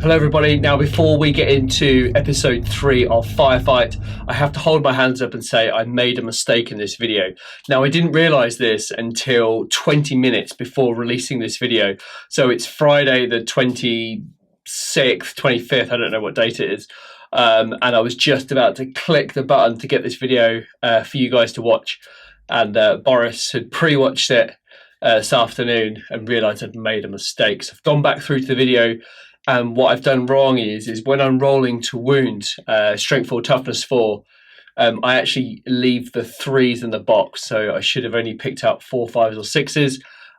Hello everybody. Now before we get into episode 3 of Firefight, I have to hold my hands up and say I made a mistake in this video. Now I didn't realise this until 20 minutes before releasing this video. So it's Friday the 26th, 25th, I don't know what date it is. And I was just about to click the button to get this video for you guys to watch. And Boris had pre-watched it this afternoon and realised I'd made a mistake. So I've gone back through to the video. And what I've done wrong is when I'm rolling to wound, strength 4, toughness 4, I actually leave the 3s in the box. So I should have only picked out 4, 5s or 6s,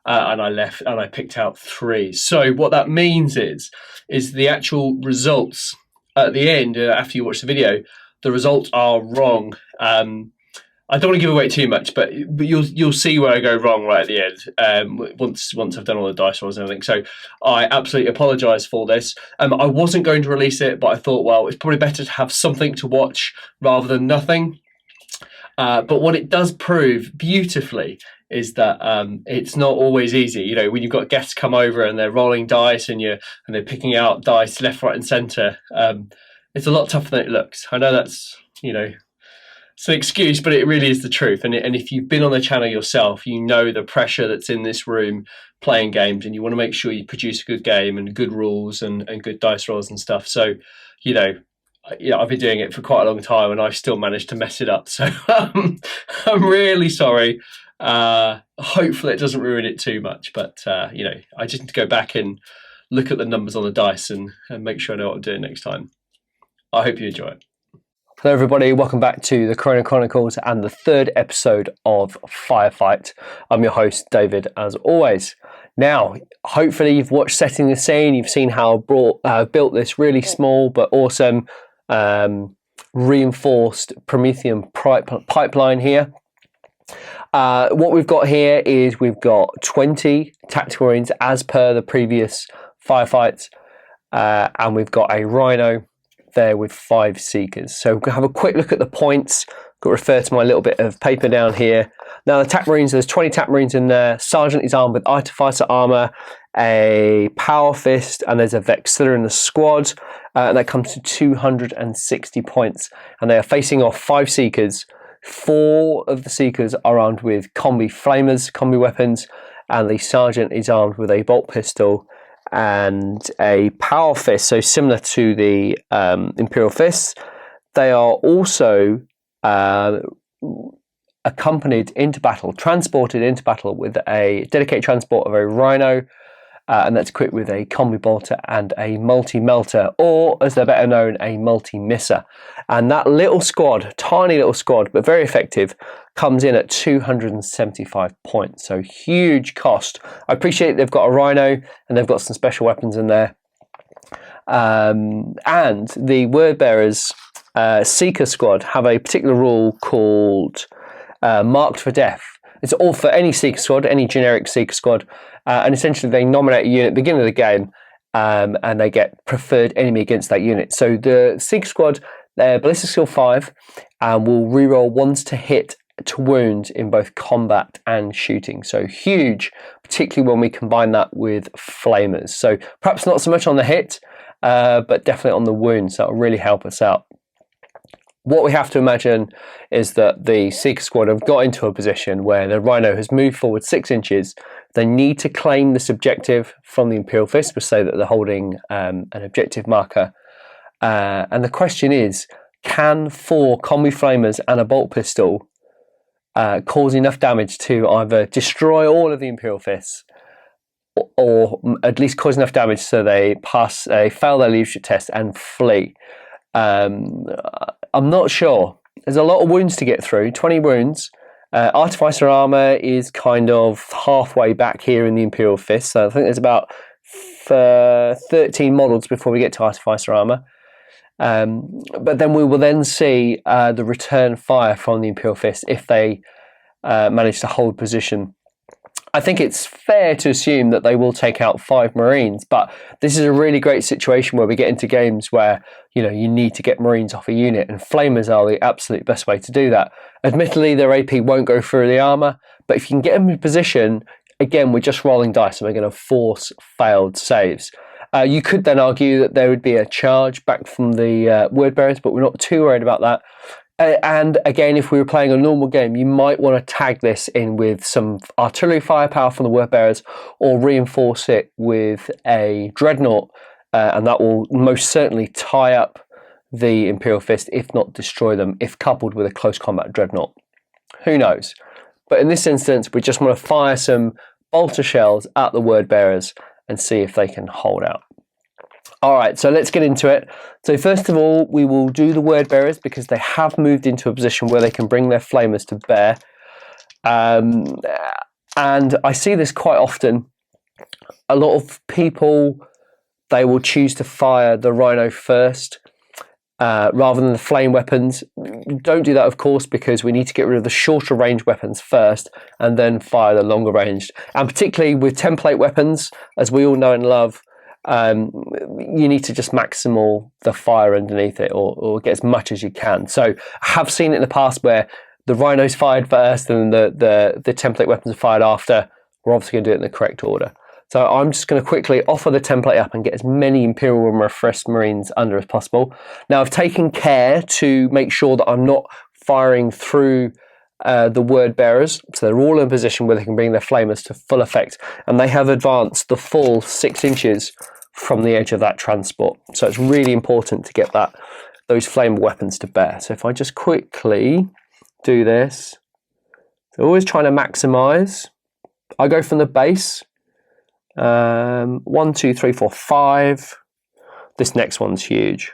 and I picked out 3s. So what that means is the actual results at the end, after you watch the video, the results are wrong. I don't want to give away too much, but you'll see where I go wrong right at the end once I've done all the dice rolls and everything. So I absolutely apologise for this. I wasn't going to release it, but I thought, well, it's probably better to have something to watch rather than nothing. But what it does prove beautifully is that it's not always easy. You know, when you've got guests come over and they're rolling dice and they're picking out dice left, right, and centre, it's a lot tougher than it looks. I know that's, it's an excuse, but it really is the truth. And if you've been on the channel yourself, you know the pressure that's in this room playing games, and you want to make sure you produce a good game and good rules and good dice rolls and stuff. So, I've been doing it for quite a long time and I've still managed to mess it up. So I'm really sorry. Hopefully it doesn't ruin it too much, but I just need to go back and look at the numbers on the dice and make sure I know what I'm doing next time. I hope you enjoy it. Hello everybody, welcome back to the Corona Chronicles and the third episode of Firefight. I'm your host, David, as always. Now, hopefully you've watched Setting the Scene, you've seen how I've built this really small but awesome reinforced Promethean pipeline here. What we've got here is we've got 20 tactical marines as per the previous firefights, and we've got a Rhino there with 5 Seekers. So we're going to have a quick look at the points. Got to refer to my little bit of paper down here. Now the TAC Marines, there's 20 TAC Marines in there. Sergeant is armed with Artificer armor, a Power Fist, and there's a Vexilla in the squad. And that comes to 260 points. And they are facing off 5 Seekers. 4 of the Seekers are armed with combi flamers, combi weapons, and the Sergeant is armed with a bolt pistol and a Power Fist, so similar to the Imperial Fists. They are also accompanied into battle, transported into battle with a dedicated transport of a Rhino, and that's equipped with a combi bolter and a multi-melter, or as they're better known, a multi-misser. And that little squad, tiny little squad, but very effective, comes in at 275 points. So huge cost. I appreciate they've got a Rhino and they've got some special weapons in there. And the Word Bearers Seeker squad have a particular rule called Marked for Death. It's all for any Seeker squad, any generic Seeker squad, and essentially they nominate a unit at the beginning of the game, and they get preferred enemy against that unit. So the Seeker squad, they're Ballistic Skill 5, and will reroll 1s to hit to wound in both combat and shooting. So huge, particularly when we combine that with flamers. So perhaps not so much on the hit, but definitely on the wounds. That will really help us out. What we have to imagine is that the Seeker squad have got into a position where the Rhino has moved forward 6 inches. They need to claim this objective from the Imperial Fist, which say that they're holding an objective marker. And the question is, can 4 combi flamers and a bolt pistol cause enough damage to either destroy all of the Imperial Fists, or at least cause enough damage so they fail their leadership test and flee? I'm not sure. There's a lot of wounds to get through, 20 wounds. Artificer armor is kind of halfway back here in the Imperial Fist, so I think there's about 13 models before we get to Artificer armor. But then we will then see the return fire from the Imperial Fist if they manage to hold position. I think it's fair to assume that they will take out 5 Marines, but this is a really great situation where we get into games where you need to get Marines off a unit, and Flamers are the absolute best way to do that. Admittedly, their AP won't go through the armor, but if you can get them in position, again, we're just rolling dice and we're going to force failed saves. You could then argue that there would be a charge back from the word bearers, but we're not too worried about that. And again, if we were playing a normal game, you might want to tag this in with some artillery firepower from the word bearers, or reinforce it with a dreadnought, and that will most certainly tie up the Imperial Fist, if not destroy them, if coupled with a close combat dreadnought. Who knows? But in this instance, we just want to fire some bolter shells at the word bearers and see if they can hold out. All right, so let's get into it. So first of all, we will do the word bearers because they have moved into a position where they can bring their flamers to bear. And I see this quite often. A lot of people, they will choose to fire the Rhino first rather than the flame weapons. Don't do that, of course, because we need to get rid of the shorter range weapons first and then fire the longer ranged. And particularly with template weapons, as we all know and love, you need to just maximal the fire underneath it, or get as much as you can. So I have seen it in the past where the Rhino's fired first and the template weapons are fired after. We're obviously going to do it in the correct order. So I'm just going to quickly offer the template up and get as many Imperial and Refreshed Marines under as possible. Now I've taken care to make sure that I'm not firing through the word bearers, so they're all in a position where they can bring their flamers to full effect, and they have advanced the full 6 inches from the edge of that transport. So it's really important to get those flame weapons to bear. So if I just quickly do this, so always trying to maximize. I go from the base. 1, 2, 3, 4, 5. This next one's huge.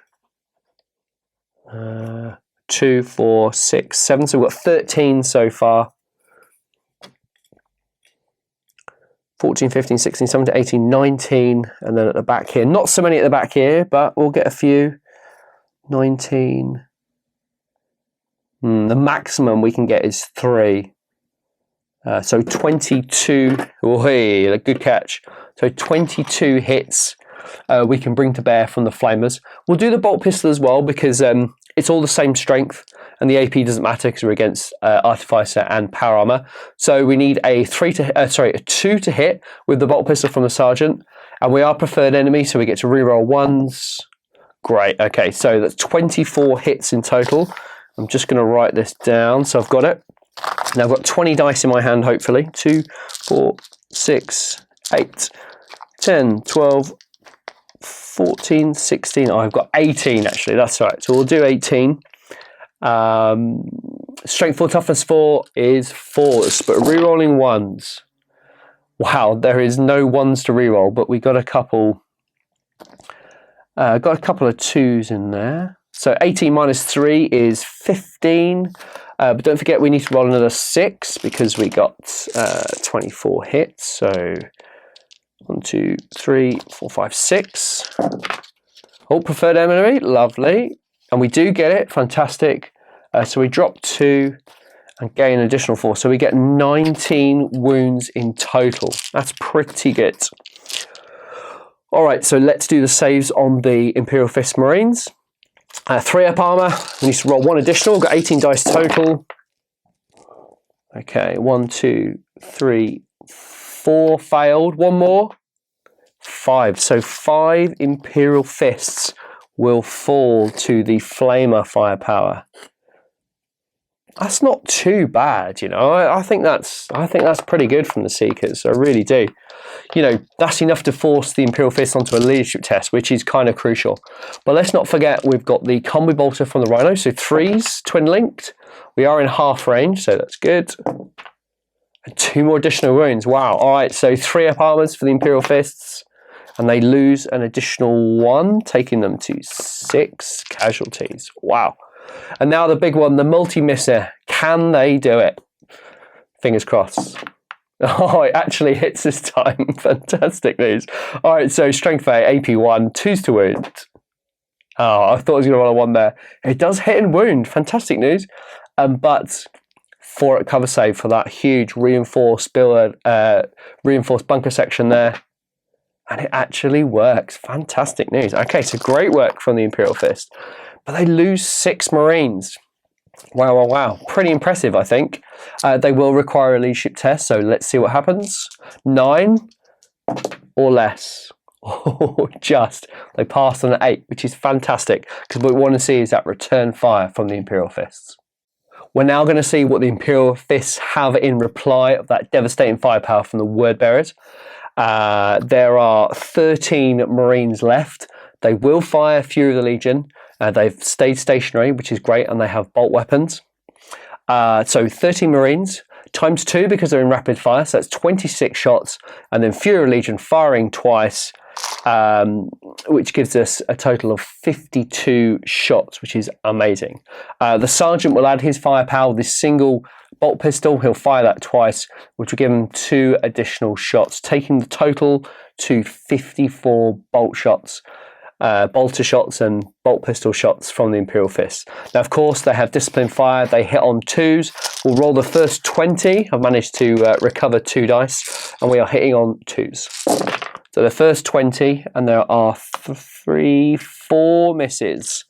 2, 4, 6, 7. So we've got 13 so far. 14, 15, 16, 17, 18, 19. And then at the back here. Not so many at the back here, but we'll get a few. 19. The maximum we can get is 3. So 22. Oh, hey, a good catch. So 22 hits we can bring to bear from the flamers. We'll do the bolt pistol as well because it's all the same strength, and the AP doesn't matter because we're against Artificer and Power Armor. So we need a 2 to hit with the bolt pistol from the Sergeant, and we are preferred enemy, so we get to reroll 1s. Great. Okay, so that's 24 hits in total. I'm just going to write this down so I've got it. Now I've got 20 dice in my hand, hopefully. 2, 4, 6, 8, 10, 12, 14, 16. Oh, I've got 18 actually, that's right. So we'll do 18. Strength 4, toughness 4 is 4s, but rerolling 1s. Wow, there is no 1s to reroll, but we got a couple. Got a couple of 2s in there. So 18 minus 3 is 15. But don't forget we need to roll another 6 because we got 24 hits. So 1, 2, 3, 4, 5, 6. Oh, preferred enemy, lovely. And we do get it, fantastic. So we drop 2 and gain an additional 4. So we get 19 wounds in total. That's pretty good. All right, so let's do the saves on the Imperial Fist Marines. 3 up armor. We need to roll 1 additional. We've got 18 dice total. Okay, 1, 2, 3, 4 failed. 1 more. 5. So 5 Imperial Fists will fall to the Flamer firepower. That's not too bad, you know. I think that's pretty good from the Seekers. I really do. You know, that's enough to force the Imperial Fist onto a leadership test, which is kind of crucial. But let's not forget we've got the combi bolter from the Rhino, so 3s, twin linked. We are in half range, so that's good. And 2 more additional wounds. Wow. All right, so 3 up armors for the Imperial Fists, and they lose an additional 1, taking them to 6 casualties. Wow. And now the big one, the multi-misser. Can they do it? Fingers crossed. Oh, it actually hits this time. Fantastic news. All right, so strength 8, AP 1, 2s to wound. Oh, I thought I was going to roll a 1 there. It does hit and wound. Fantastic news. But 4 at cover save for that huge reinforced bunker section there. And it actually works. Fantastic news. Okay, so great work from the Imperial Fist. But they lose 6 Marines. Wow, wow, wow. Pretty impressive, I think. They will require a leadership test, so let's see what happens. 9 or less. Oh, just. They passed on an 8, which is fantastic, because what we want to see is that return fire from the Imperial Fists. We're now going to see what the Imperial Fists have in reply of that devastating firepower from the Word Bearers. There are 13 Marines left. They will fire Fury of the Legion. They've stayed stationary, which is great, and they have bolt weapons. So 13 Marines times 2 because they're in rapid fire, so that's 26 shots, and then Fury of the Legion firing twice, which gives us a total of 52 shots, which is amazing. The Sergeant will add his firepower with this single bolt pistol. He'll fire that twice, which will give him 2 additional shots, taking the total to 54 bolt shots. Bolter shots and bolt pistol shots from the Imperial Fists. Now, of course, they have disciplined fire. They hit on 2s. We'll roll the first 20. I've managed to recover 2 dice, and we are hitting on 2s. So the first 20, and there are 4 misses.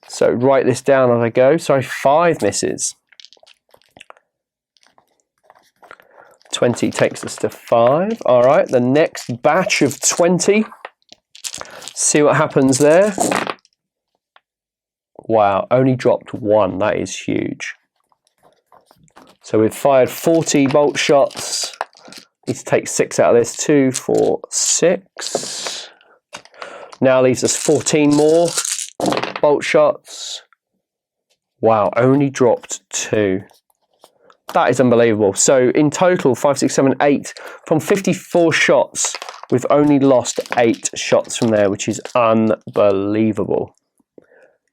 So write this down as I go. Sorry, 5 misses. 20 takes us to 5. All right, the next batch of 20. See what happens there. Wow, only dropped 1. That is huge. So we've fired 40 bolt shots. Need to take 6 out of this. 2, 4, 6. Now leaves us 14 more bolt shots. Wow, only dropped 2. That is unbelievable. So in total, 5, 6, 7, 8. From 54 shots, we've only lost 8 shots from there, which is unbelievable.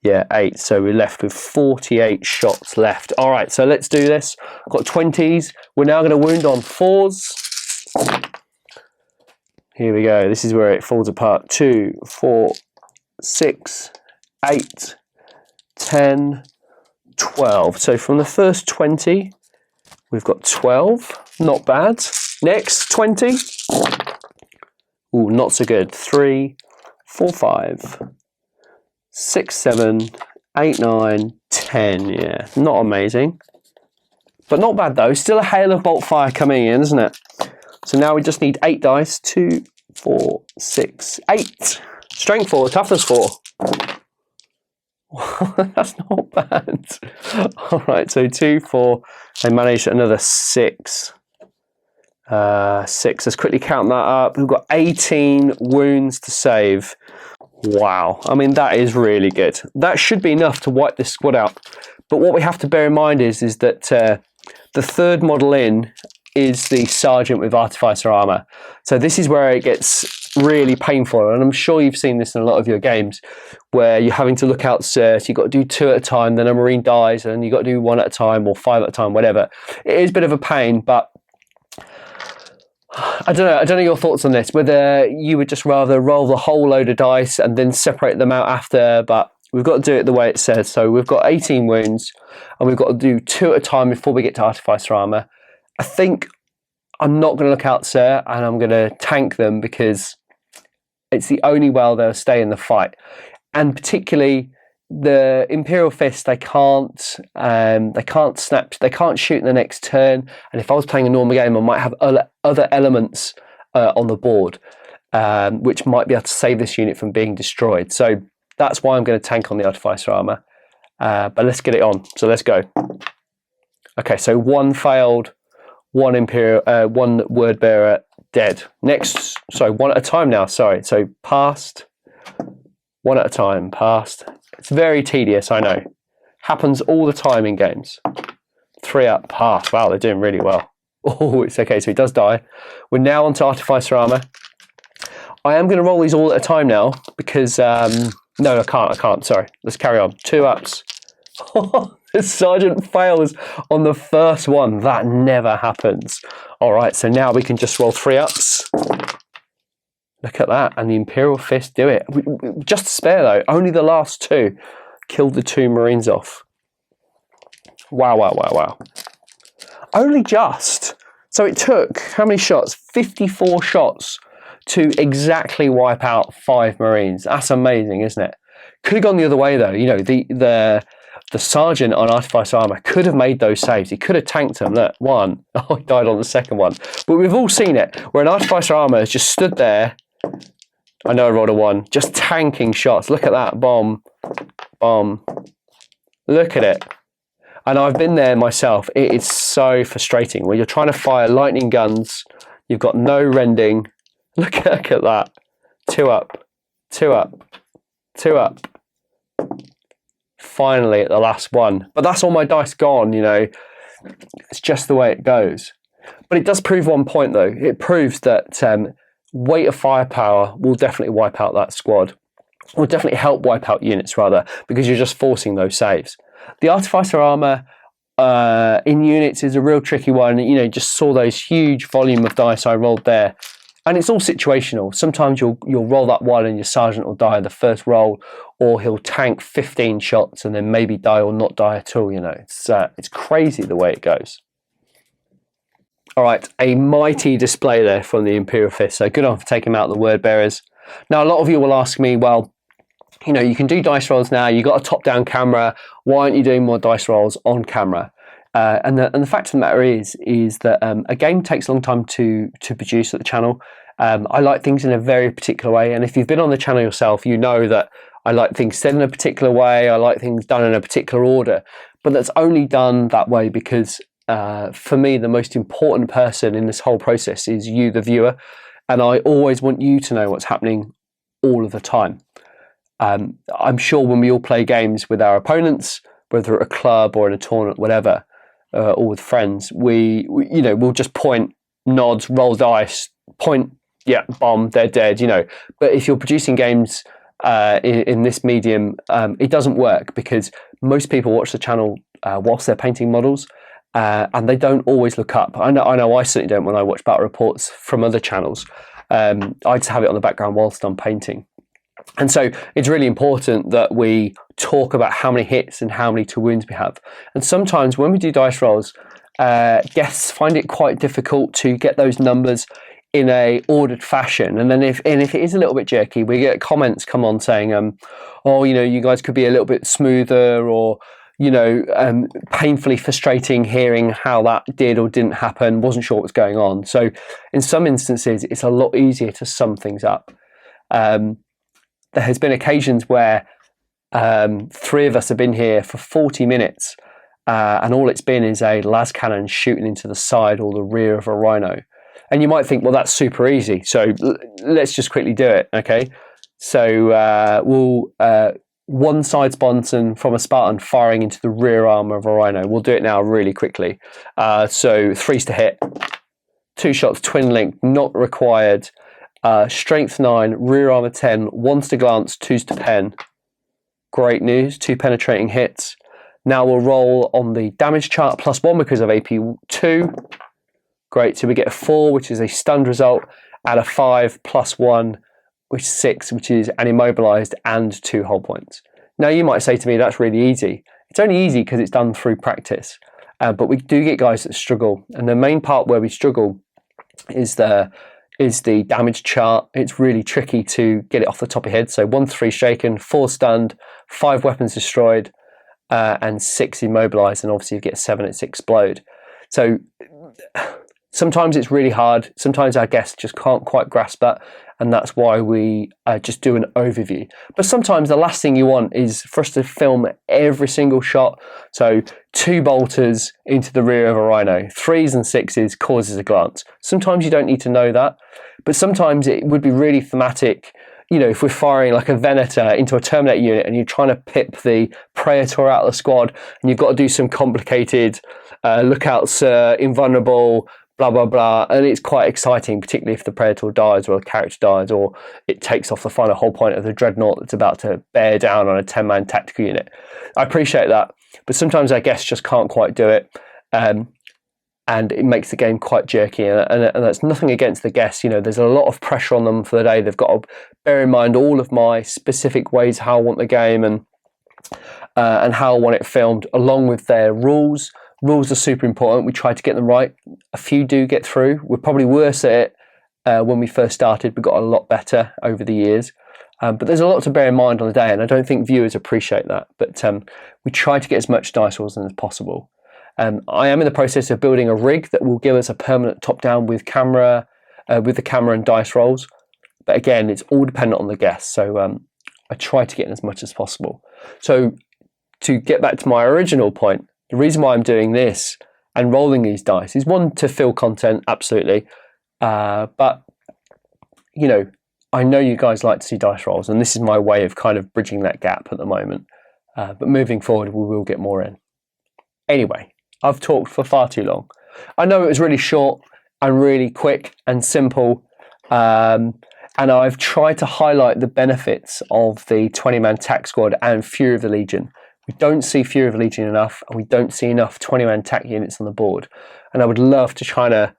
Yeah, 8. So we're left with 48 shots left. All right, so let's do this. I've got 20s. We're now going to wound on 4s. Here we go. This is where it falls apart. 2, 4, 6, 8, 10, 12. So from the first 20, we've got 12. Not bad. Next, 20. Ooh, not so good. 3, 4, 5, 6, 7, 8, 9, 10. Yeah, not amazing. But not bad though. Still a hail of bolt fire coming in, isn't it? So now we just need 8 dice. 2, 4, 6, 8. Strength 4, toughness 4. That's not bad. All right, so 2, 4. They managed another 6. 6. Let's quickly count that up. We've got 18 wounds to save. Wow. I mean, that is really good. That should be enough to wipe this squad out. But what we have to bear in mind is that the third model in is the Sergeant with Artificer armor. So this is where it gets really painful, and I'm sure you've seen this in a lot of your games where you're having to look out cert, you've got to do 2 at a time, then a Marine dies, and you've got to do 1 at a time or 5 at a time, whatever. It is a bit of a pain, but I don't know your thoughts on this, whether you would just rather roll the whole load of dice and then separate them out after, but we've got to do it the way it says. So we've got 18 wounds, and we've got to do 2 at a time before we get to Artificer armor. I think I'm not going to look out cert, and I'm going to tank them because it's the only way they'll stay in the fight. And particularly the Imperial Fist, they can't snap, they can't shoot in the next turn. And if I was playing a normal game, I might have other elements on the board, which might be able to save this unit from being destroyed. So that's why I'm going to tank on the Artificer armor. But let's get it on. So let's go. Okay, so 1 failed, 1 Word Bearer dead. Next, sorry, 1 at a time now. Sorry, so passed. 1 at a time, passed. It's very tedious, I know. Happens all the time in games. 3 up, passed. Wow, they're doing really well. Oh, it's okay, so he does die. We're now on to Artificer armor. I am going to roll these all at a time now because, no, I can't, sorry. Let's carry on. 2 ups. The Sergeant fails on the first one. That never happens. All right, so now we can just roll 3 ups. Look at that, and the Imperial Fist do it. Just to spare though, only the last 2 killed the 2 Marines off. Wow, wow, wow, wow. Only just. So it took, how many shots? 54 shots to exactly wipe out 5 Marines. That's amazing, isn't it? Could have gone the other way though. You know, the Sergeant on Artificer armor could have made those saves. He could have tanked them. Look, 1. Oh, he died on the second one. But we've all seen it, where an Artificer armor has just stood there, I know I rolled a 1. Just tanking shots. Look at that. Bomb. Bomb. Look at it. And I've been there myself. It is so frustrating when you're trying to fire lightning guns. You've got no rending. Look at that. 2 up. 2 up. 2 up. Finally at the last one. But that's all my dice gone, you know. It's just the way it goes. But it does prove one point, though. It proves that weight of firepower will definitely wipe out that squad. Will definitely help wipe out units, rather, because you're just forcing those saves. The Artificer armor in units is a real tricky one. You know, just saw those huge volume of dice I rolled there. And it's all situational. Sometimes you'll roll that 1 and your sergeant will die the first roll, or he'll tank 15 shots and then maybe die or not die at all. You know, it's crazy the way it goes. All right, a mighty display there from the Imperial Fist. So good on for taking out the word bearers. Now, a lot of you will ask me, well, you know, you can do dice rolls now. You've got a top-down camera. Why aren't you doing more dice rolls on camera? And the fact of the matter is that a game takes a long time to produce at the channel. I like things in a very particular way, and if you've been on the channel yourself, you know that I like things said in a particular way. I like things done in a particular order, but that's only done that way because for me, the most important person in this whole process is you, the viewer, and I always want you to know what's happening all of the time. I'm sure when we all play games with our opponents, whether at a club or in a tournament, whatever, or with friends, we'll just point, nods, roll dice, point, yeah, bomb, they're dead, you know. But if you're producing games in this medium, it doesn't work because most people watch the channel whilst they're painting models, and they don't always look up. I know I certainly don't when I watch battle reports from other channels. I just have it on the background whilst I'm painting. And so it's really important that we talk about how many hits and how many to wounds we have. And sometimes when we do dice rolls, guests find it quite difficult to get those numbers in a ordered fashion. And then if it is a little bit jerky, we get comments come on saying, oh, you know, you guys could be a little bit smoother, or, you know, painfully frustrating hearing how that did or didn't happen, wasn't sure what was going on. So in some instances, it's a lot easier to sum things up. There has been occasions where 3 of us have been here for 40 minutes and all it's been is a las cannon shooting into the side or the rear of a rhino. And you might think, well, that's super easy. So let's just quickly do it, okay? So we'll one side sponson from a Spartan firing into the rear armor of a rhino. We'll do it now really quickly. So 3's to hit, 2 shots, twin link, not required. Strength 9, rear armor 10, 1's to glance, 2's to pen. Great news, 2 penetrating hits. Now we'll roll on the damage chart, +1 because of AP 2. Great, so we get a 4, which is a stunned result, and a 5 +1, which is 6, which is an immobilized and 2 hull points. Now you might say to me, that's really easy. It's only easy because it's done through practice, but we do get guys that struggle, and the main part where we struggle is the damage chart. It's really tricky to get it off the top of your head. So 1 to 3 shaken, 4 stunned, 5 weapons destroyed, and 6 immobilized, and obviously you get 7, it's explode. So sometimes it's really hard. Sometimes our guests just can't quite grasp that, and that's why we just do an overview. But sometimes the last thing you want is for us to film every single shot. So 2 bolters into the rear of a rhino, 3s and 6s causes a glance. Sometimes you don't need to know that, but sometimes it would be really thematic. You know, if we're firing like a Venator into a Terminator unit and you're trying to pip the Praetor out of the squad, and you've got to do some complicated look out, sir, invulnerable, blah, blah, blah. And it's quite exciting, particularly if the Praetor dies or a character dies, or it takes off the final whole point of the Dreadnought that's about to bear down on a 10-man tactical unit. I appreciate that, but sometimes our guests just can't quite do it. And it makes the game quite jerky, and that's nothing against the guests. You know, there's a lot of pressure on them for the day. They've got to bear in mind all of my specific ways how I want the game and how I want it filmed, along with their rules. Rules are super important. We try to get them right. A few do get through. We're probably worse at it when we first started. We got a lot better over the years. But there's a lot to bear in mind on the day, and I don't think viewers appreciate that. But we try to get as much dice rolls in as possible. I am in the process of building a rig that will give us a permanent top-down with the camera and dice rolls. But again, it's all dependent on the guest. So I try to get in as much as possible. So to get back to my original point, the reason why I'm doing this and rolling these dice is one, to fill content, absolutely. But, you know, I know you guys like to see dice rolls, and this is my way of kind of bridging that gap at the moment. But moving forward, we will get more in. Anyway, I've talked for far too long. I know it was really short and really quick and simple. And I've tried to highlight the benefits of the 20-man tack squad and Fury of the Legion. We don't see Fury of the Legion enough, and we don't see enough 20-man tack units on the board. And I would love to try to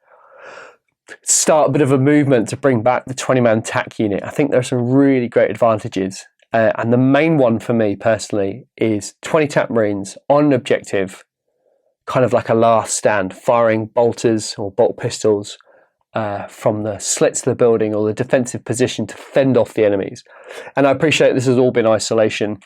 start a bit of a movement to bring back the 20-man tack unit. I think there are some really great advantages. And the main one for me personally is 20 tack Marines on an objective, kind of like a last stand, firing bolters or bolt pistols from the slits of the building or the defensive position to fend off the enemies. And I appreciate this has all been isolation.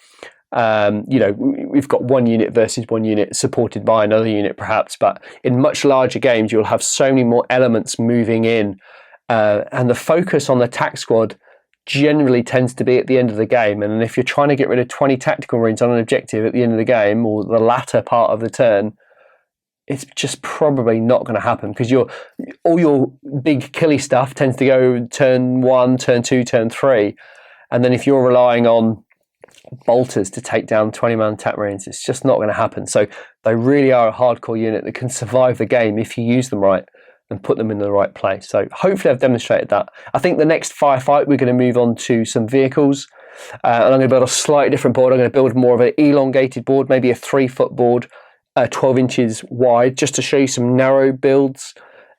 You know, we've got one unit versus one unit supported by another unit perhaps, but in much larger games you'll have so many more elements moving in, and the focus on the tack squad generally tends to be at the end of the game. And if you're trying to get rid of 20 tactical Marines on an objective at the end of the game or the latter part of the turn, it's just probably not going to happen, because all your big killy stuff tends to go turn 1, turn 2, turn 3. And then if you're relying on bolters to take down 20-man tack Marines, it's just not going to happen. So they really are a hardcore unit that can survive the game if you use them right and put them in the right place. So hopefully I've demonstrated that. I think the next firefight we're going to move on to some vehicles, and I'm going to build a slightly different board. I'm going to build more of an elongated board, maybe a 3-foot board, 12 inches wide, just to show you some narrow builds,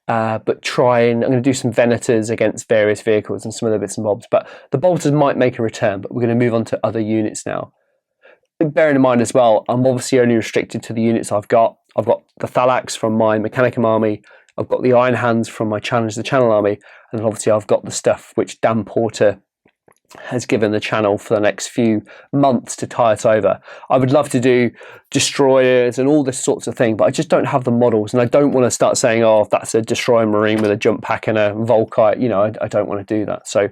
but I'm going to do some Venators against various vehicles and some other bits and bobs. But the bolters might make a return, but we're going to move on to other units now. Bearing in mind as well, I'm obviously only restricted to the units I've got. I've got the Thalax from my Mechanicum army, I've got the Iron Hands from my Challenge the Channel army, and then obviously I've got the stuff which Dan Porter has given the channel for the next few months to tie it over. I would love to do destroyers and all this sorts of thing, but I just don't have the models, and I don't want to start saying, oh, that's a destroyer Marine with a jump pack and a Volkite. You know, I don't want to do that. So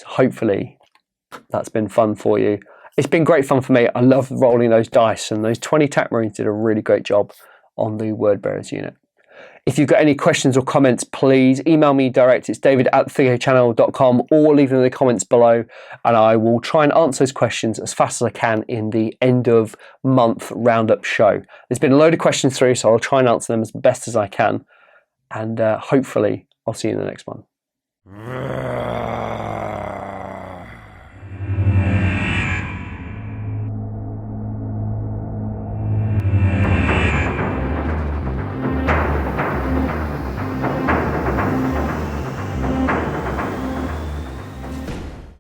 hopefully that's been fun for you. It's been great fun for me. I love rolling those dice, and those 20 tack Marines did a really great job on the Word Bearers unit. If you've got any questions or comments, please email me direct. It's david@thigocchannel.com, or leave them in the comments below, and I will try and answer those questions as fast as I can in the end of month roundup show. There's been a load of questions through, so I'll try and answer them as best as I can, and hopefully I'll see you in the next one.